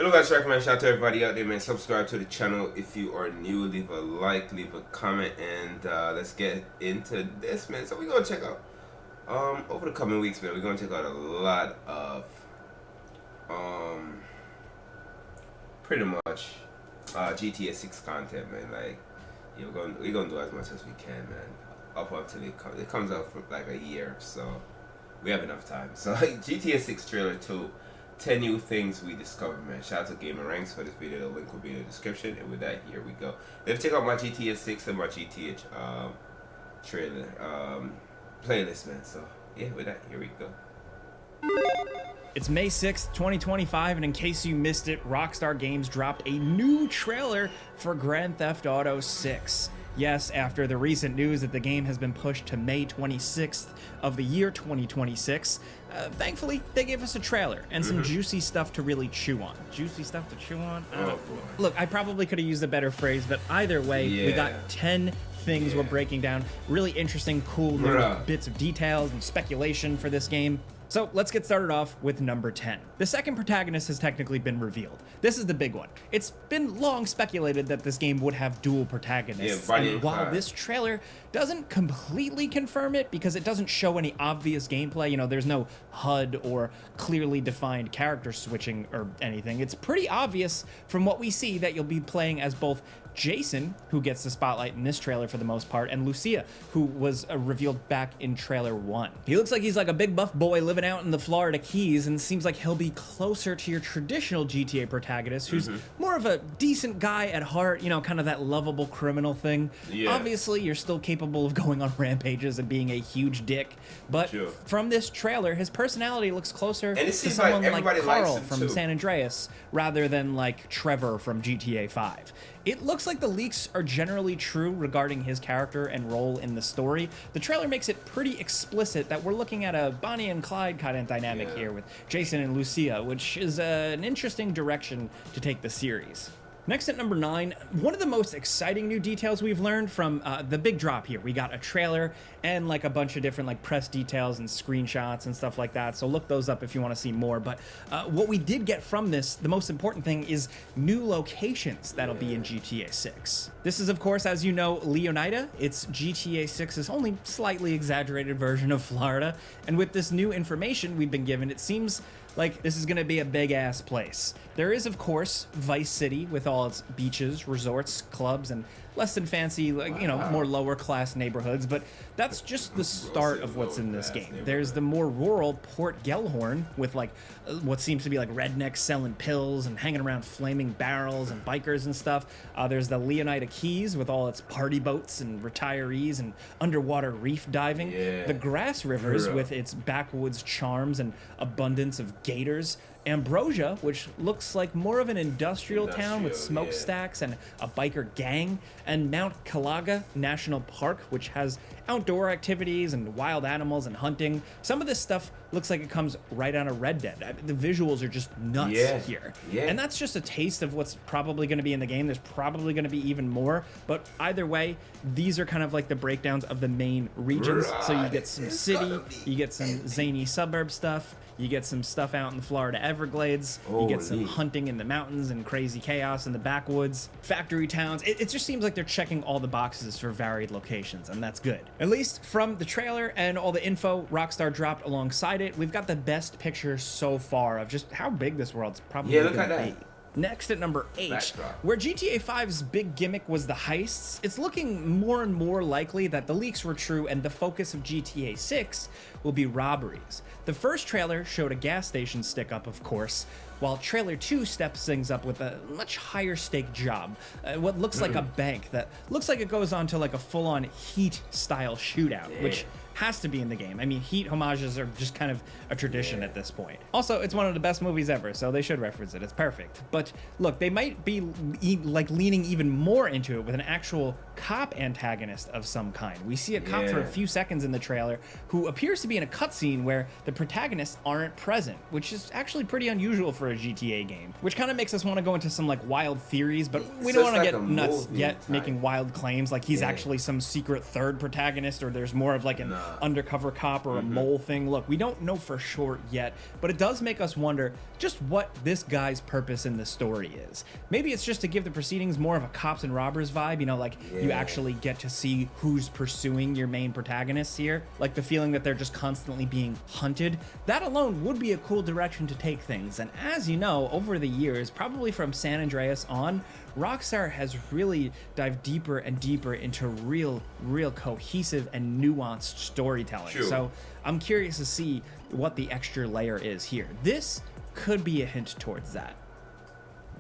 Hello guys, recommend shout out to everybody out there, man. Subscribe to the channel if you are new. Leave a like, leave a comment, and let's get into this, man. So we're gonna check out over the coming weeks, man. We're gonna check out a lot of pretty much GTA 6 content, man. Like we're gonna do as much as we can, man. Up until it comes out for like a year, so we have enough time. So GTA 6 trailer 2. 10 new things we discovered, man. Shout out to Gamer Ranks for this video. The link will be in the description. And with that, here we go. Let's check out my GTA 6 and my GTA trailer playlist, man. So yeah, with that, here we go. It's May 6th, 2025, and in case you missed it, Rockstar Games dropped a new trailer for Grand Theft Auto 6. Yes, after the recent news that the game has been pushed to May 26th of the year 2026, thankfully, they gave us a trailer and some juicy stuff to really chew on. Juicy stuff to chew on? Look, I probably could have used a better phrase, but either way, we got 10 things we're breaking down. Really interesting, cool little bits of details and speculation for this game. So let's get started off with number 10. The second protagonist has technically been revealed. This is the big one. It's been long speculated that this game would have dual protagonists. And while this trailer doesn't completely confirm it because it doesn't show any obvious gameplay, you know, there's no HUD or clearly defined character switching or anything. It's pretty obvious from what we see that you'll be playing as both Jason, who gets the spotlight in this trailer for the most part, and Lucia, who was revealed back in trailer 1. He looks like he's like a big buff boy living out in the Florida Keys, and seems like he'll be closer to your traditional GTA protagonist, who's more of a decent guy at heart, you know, kind of that lovable criminal thing. Obviously, you're still capable of going on rampages and being a huge dick, but from this trailer, his personality looks closer to someone like Carl from San Andreas, rather than like Trevor from GTA 5. It looks like the leaks are generally true regarding his character and role in the story. The trailer makes it pretty explicit that we're looking at a Bonnie and Clyde kind of dynamic here with Jason and Lucia, which is an interesting direction to take the series. Next at number 9, one of the most exciting new details we've learned from the big drop here. We got a trailer and like a bunch of different like press details and screenshots and stuff like that. So look those up if you want to see more. But what we did get from this, the most important thing is new locations that'll be in GTA 6. This is, of course, as you know, Leonida. It's GTA 6's only slightly exaggerated version of Florida. And with this new information we've been given, it seems like this is going to be a big-ass place. There is, of course, Vice City with all its beaches, resorts, clubs, and less than fancy, like, you know, more lower-class neighborhoods, but that's just the start of what's in this game. There's the more rural Port Gellhorn with, like, what seems to be, like, rednecks selling pills and hanging around flaming barrels and bikers and stuff. There's the Leonida Keys with all its party boats and retirees and underwater reef diving. The Grass Rivers with its backwoods charms and abundance of gators. Ambrosia, which looks like more of an industrial town with smokestacks and a biker gang, and Mount Calaga National Park, which has outdoor activities and wild animals and hunting. Some of this stuff looks like it comes right out of Red Dead. The visuals are just nuts here. And that's just a taste of what's probably going to be in the game. There's probably going to be even more, but either way, these are kind of like the breakdowns of the main regions. So you get some city, you get some zany suburb stuff, you get some stuff out in the Florida Everglades. You get some hunting in the mountains and crazy chaos in the backwoods. Factory towns. It just seems like they're checking all the boxes for varied locations, and that's good. At least from the trailer and all the info Rockstar dropped alongside it, we've got the best picture so far of just how big this world's probably going to be. Next at number 8, where GTA 5's big gimmick was the heists, it's looking more and more likely that the leaks were true and the focus of GTA 6 will be robberies. The first trailer showed a gas station stick up, of course, while trailer 2 steps things up with a much higher stake job. What looks like a bank that looks like it goes on to like a full-on Heat style shootout, which has to be in the game. I mean, Heat homages are just kind of a tradition at this point. Also, it's one of the best movies ever, so they should reference it. It's perfect. But look, they might be like leaning even more into it with an actual cop antagonist of some kind. We see a cop for a few seconds in the trailer who appears to be in a cutscene where the protagonists aren't present, which is actually pretty unusual for a GTA game, which kind of makes us want to go into some like wild theories, but we don't want to get nuts yet making wild claims like he's actually some secret third protagonist, or there's more of like an undercover cop or a mole thing. Look, we don't know for sure yet, but it does make us wonder just what this guy's purpose in the story is. Maybe it's just to give the proceedings more of a cops and robbers vibe, you know, like you actually get to see who's pursuing your main protagonists here, like the feeling that they're just constantly being hunted. That alone would be a cool direction to take things. And as you know, over the years, probably from San Andreas on, Rockstar has really dived deeper and deeper into real cohesive and nuanced storytelling. True. So I'm curious to see what the extra layer is here. This could be a hint towards that.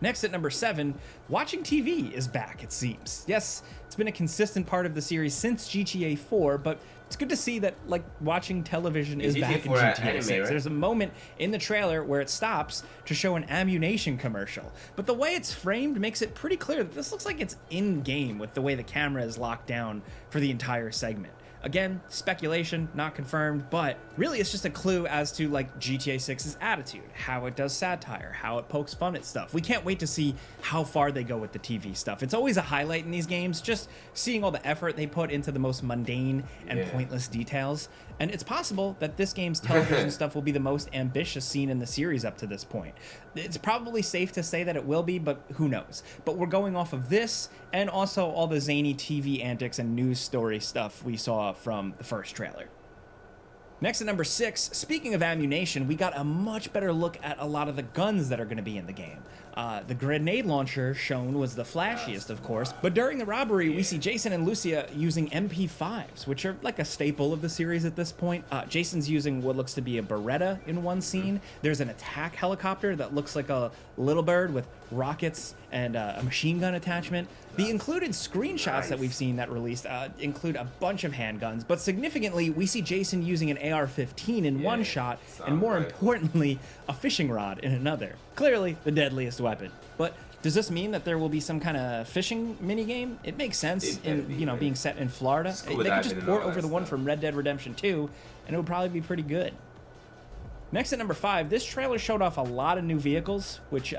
Next at number 7, watching TV is back, it seems. Yes, it's been a consistent part of the series since GTA 4, but it's good to see that, like, watching television is back in GTA 6. Right? There's a moment in the trailer where it stops to show an ammunition commercial, but the way it's framed makes it pretty clear that this looks like it's in-game with the way the camera is locked down for the entire segment. Again, speculation, not confirmed, but really it's just a clue as to like GTA 6's attitude, how it does satire, how it pokes fun at stuff. We can't wait to see how far they go with the TV stuff. It's always a highlight in these games, just seeing all the effort they put into the most mundane and pointless details. And it's possible that this game's television stuff will be the most ambitious scene in the series up to this point. It's probably safe to say that it will be, but who knows? But we're going off of this and also all the zany TV antics and news story stuff we saw from the first trailer. Next at number 6, speaking of ammunition, we got a much better look at a lot of the guns that are going to be in the game. The grenade launcher shown was the flashiest, of course, but during the robbery, we see Jason and Lucia using MP5s, which are like a staple of the series at this point. Jason's using what looks to be a Beretta in one scene. There's an attack helicopter that looks like a little bird with rockets and a machine gun attachment. The included screenshots that we've seen that released include a bunch of handguns, but significantly, we see Jason using an AR-15 in one shot, and more importantly, a fishing rod in another. Clearly, the deadliest weapon. But does this mean that there will be some kind of fishing minigame? It makes sense being set in Florida. They could just port over the one from Red Dead Redemption 2, and it would probably be pretty good. Next at number 5, this trailer showed off a lot of new vehicles, which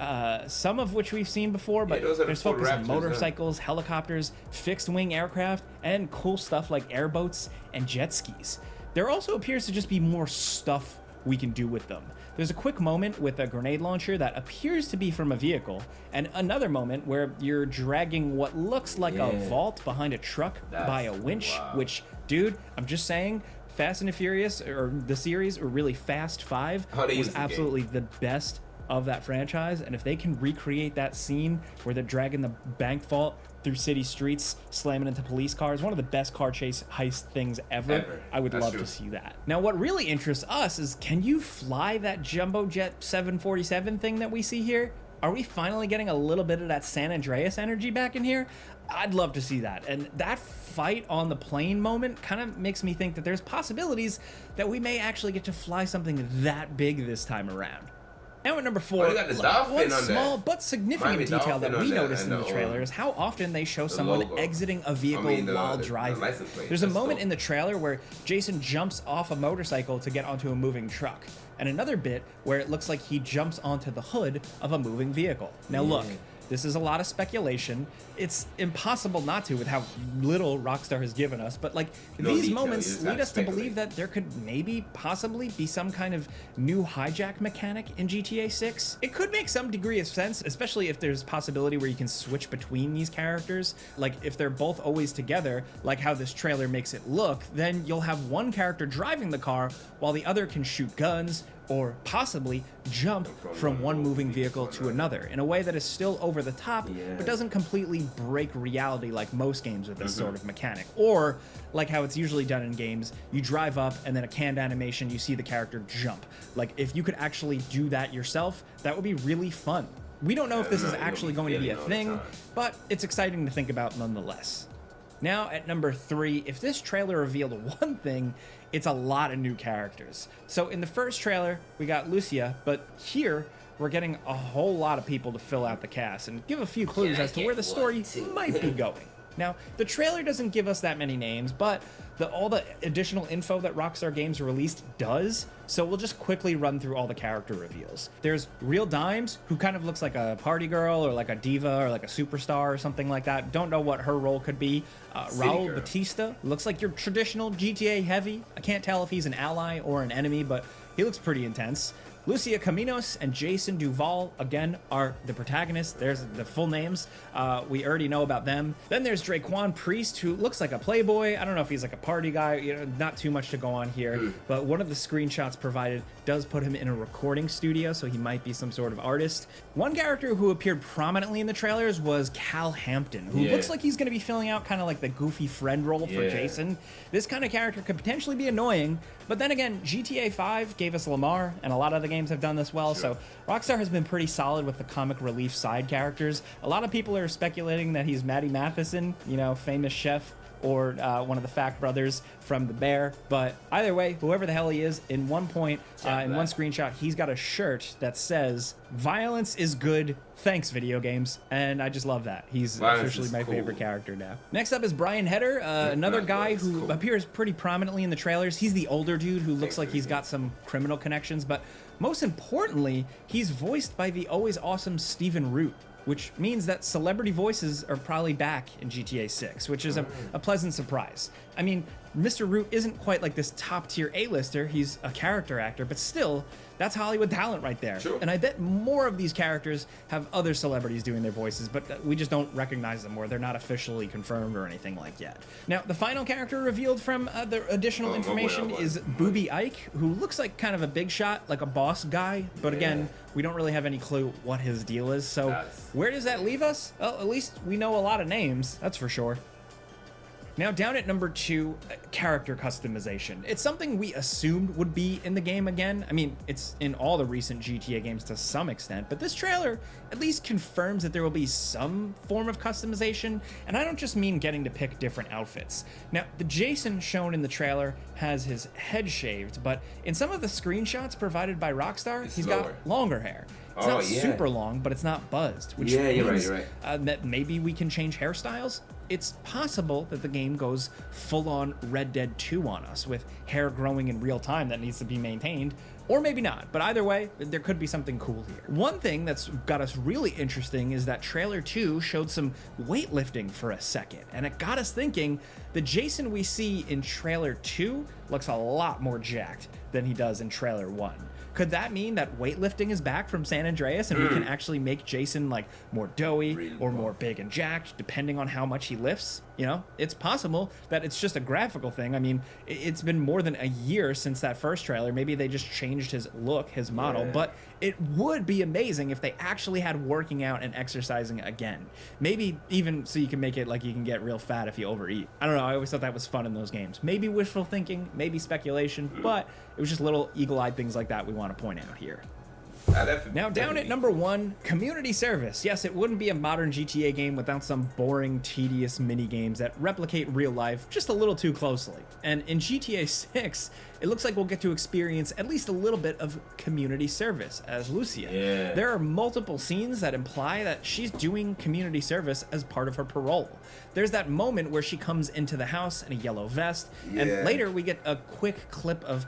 some of which we've seen before, but there's focus on motorcycles, helicopters, fixed-wing aircraft, and cool stuff like airboats and jet skis. There also appears to just be more stuff we can do with them. There's a quick moment with a grenade launcher that appears to be from a vehicle, and another moment where you're dragging what looks like a vault behind a truck by a winch, which, dude, I'm just saying, Fast and the Furious, or the series, or really Fast 5, was absolutely the best of that franchise, and if they can recreate that scene where they're dragging the bank vault through city streets, slamming into police cars, one of the best car chase heist things ever. I would love to see that. Now, what really interests us is, can you fly that jumbo jet 747 thing that we see here? Are we finally getting a little bit of that San Andreas energy back in here? I'd love to see that. And that fight on the plane moment kind of makes me think that there's possibilities that we may actually get to fly something that big this time around. Now at number 4, one small but significant detail that we noticed in the trailer is how often they show someone exiting a vehicle while driving. There's a moment in the trailer where Jason jumps off a motorcycle to get onto a moving truck, and another bit where it looks like he jumps onto the hood of a moving vehicle. Now look, this is a lot of speculation. It's impossible not to with how little Rockstar has given us, but like these moments lead us to believe that there could maybe possibly be some kind of new hijack mechanic in GTA 6. It could make some degree of sense, especially if there's possibility where you can switch between these characters. Like if they're both always together, like how this trailer makes it look, then you'll have one character driving the car while the other can shoot guns or possibly jump from one moving vehicle to another in a way that is still over the top, but doesn't completely break reality like most games with this sort of mechanic. Or like how it's usually done in games, you drive up and then a canned animation, you see the character jump. Like if you could actually do that yourself, that would be really fun. We don't know if this is actually going to be a thing, but it's exciting to think about nonetheless. Now at number 3, if this trailer revealed one thing, it's a lot of new characters. So in the first trailer, we got Lucia, but here we're getting a whole lot of people to fill out the cast and give a few clues as to where the story might be going. Now, the trailer doesn't give us that many names, but all the additional info that Rockstar Games released does, so we'll just quickly run through all the character reveals. There's Real Dimes, who kind of looks like a party girl or like a diva or like a superstar or something like that. Don't know what her role could be. Raul Batista looks like your traditional GTA heavy. I can't tell if he's an ally or an enemy, but he looks pretty intense. Lucia Caminos and Jason Duval, again, are the protagonists. There's the full names. We already know about them. Then there's Draquan Priest, who looks like a playboy. I don't know if he's like a party guy. You know, not too much to go on here. But one of the screenshots provided does put him in a recording studio, so he might be some sort of artist. One character who appeared prominently in the trailers was Cal Hampton, who looks like he's going to be filling out kind of like the goofy friend role for Jason. This kind of character could potentially be annoying, but then again, GTA 5 gave us Lamar, and a lot of the games have done this well, so Rockstar has been pretty solid with the comic relief side characters. A lot of people are speculating that he's Matty Matheson, you know, famous chef, or one of the Fact brothers from The Bear. But either way, whoever the hell he is, in one point, in one screenshot, he's got a shirt that says, "Violence is good, thanks video games." And I just love that. He's officially my favorite character now. Next up is Brian Heder, another guy who appears pretty prominently in the trailers. He's the older dude who looks like he's got some criminal connections, but most importantly, he's voiced by the always awesome Stephen Root, which means that celebrity voices are probably back in GTA 6, which is a pleasant surprise. I mean, Mr. Root isn't quite like this top-tier A-lister, he's a character actor, but still, that's Hollywood talent right there. And I bet more of these characters have other celebrities doing their voices, but we just don't recognize them, or they're not officially confirmed or anything like yet. Now, the final character revealed from the additional information is Booby Ike, who looks like kind of a big shot, like a boss guy, but again, we don't really have any clue what his deal is, so where does that leave us? Well, at least we know a lot of names, that's for sure. Now, down at number 2, character customization. It's something we assumed would be in the game again. I mean, it's in all the recent GTA games to some extent, but this trailer at least confirms that there will be some form of customization, and I don't just mean getting to pick different outfits. Now, the Jason shown in the trailer has his head shaved, but in some of the screenshots provided by Rockstar, he's got longer hair. It's not super long, but it's not buzzed, which means that maybe we can change hairstyles. It's possible that the game goes full-on Red Dead 2 on us, with hair growing in real time that needs to be maintained, or maybe not, but either way, there could be something cool here. One thing that's got us really interesting is that trailer 2 showed some weightlifting for a second, and it got us thinking the Jason we see in trailer 2 looks a lot more jacked than he does in trailer 1. Could that mean that weightlifting is back from San Andreas and we can actually make Jason like more doughy or more big and jacked depending on how much he lifts? You know, it's possible that it's just a graphical thing. I mean, it's been more than a year since that first trailer. Maybe they just changed his look, his model, but it would be amazing if they actually had working out and exercising again. Maybe even so you can make it like you can get real fat if you overeat. I don't know, I always thought that was fun in those games. Maybe wishful thinking, maybe speculation, but it was just little eagle-eyed things like that we want to point out here. Now, down at number 1, community service. Yes, it wouldn't be a modern GTA game without some boring, tedious mini games that replicate real life just a little too closely. And in GTA 6, it looks like we'll get to experience at least a little bit of community service as Lucia. There are multiple scenes that imply that she's doing community service as part of her parole. There's that moment where she comes into the house in a yellow vest, and later we get a quick clip of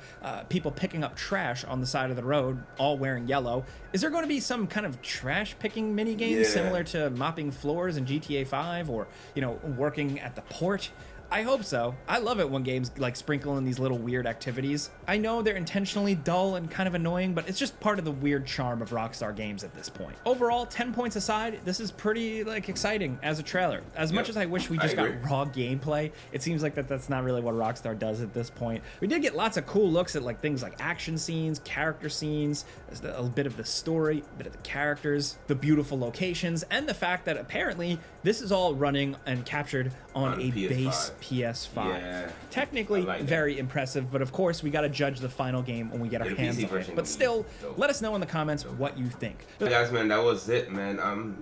people picking up trash on the side of the road, all wearing yellow. Is there going to be some kind of trash picking mini game similar to mopping floors in GTA 5, or, you know, working at the port? I hope so. I love it when games like sprinkle in these little weird activities. I know they're intentionally dull and kind of annoying, but it's just part of the weird charm of Rockstar games at this point. Overall, 10 points aside, this is pretty exciting as a trailer. As much as I wish we just got raw gameplay, it seems like that's not really what Rockstar does at this point. We did get lots of cool looks at like things like action scenes, character scenes, a bit of the story, a bit of the characters, the beautiful locations, and the fact that apparently this is all running and captured on a base PS5. Technically very impressive, but of course we got to judge the final game when we get our hands on it. But still, let us know in the comments what you think. Guys, man, that was it, man.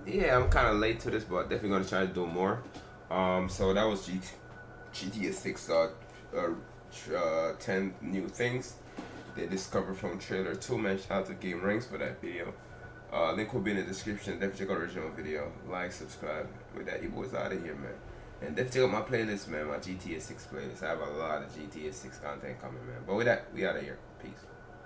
Yeah, I'm kind of late to this, but definitely gonna try to do more. So that was GTA 6 10 new things they discovered from trailer 2, man. Shout out to Game Ranks for that video. Link will be in the description. Definitely check out the original video. Like, subscribe. With that, you boys out of here, man. And definitely got my playlist, man. My GTA 6 playlist. I have a lot of GTA 6 content coming, man. But with that, we out of here. Peace.